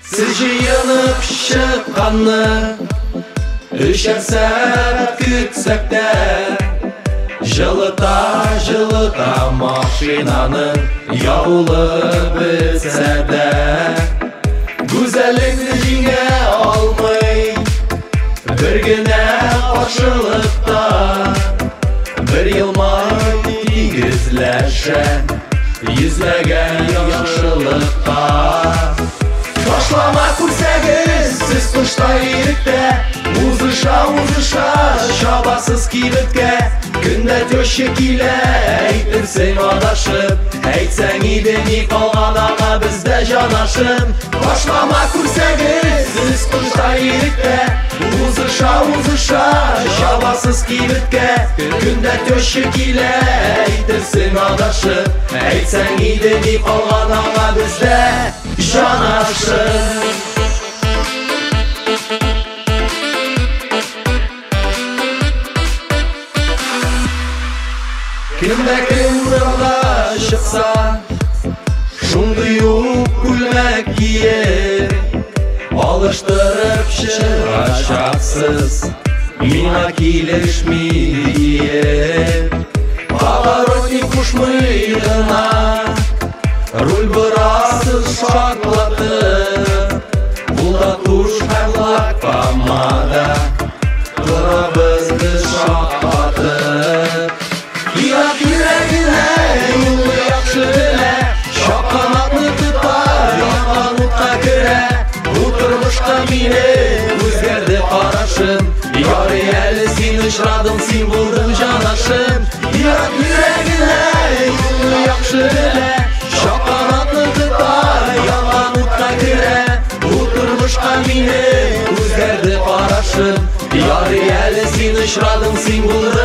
Siz jıyınıp şıqqanны Üçer saat kütsek de Жылыта машинаны Яулы bitse de Güzellikni жеңе алмай Bir gine karşılıkta Bir yılmay тигізләшен Yüzlegen yaxşılıkta Başlama күрсәгез, siz тышта иректе Узыша, шабасыз кибеткә Күндә теща килә, әйтерсең адашып Әйтсәң иде ни калган аңа бездә җанашым Башлама күрсәгез, siz тышта иректе Узыша, шабасыз кибеткә Күндә теща килә, әйтерсең адашып Әйтсәң иде ни калган аңа бездә җанашым Кемдә-кем юлга чыкса, шундый ук күлмәк киер Алыштырып чыгачаксыз, миңа килешми диеп Поворотник кушмый гына, руль бырасыз шаклатып Булда туш һәм лак-помада, торабыз без шаккатып Ирак йөрәгенә юлы яхшы белә Шакканатны тотар, янган утка керә Бу тормышка мине үзгәрде карашым Ярый әле син очрадың, син булдың җанашым Ирак йөрәгенә юлы яхшы белә Шакканатны тотар, янган утка керә Бу тормышка мине үзгәрде карашым Ярый әле син очрадың, син булдың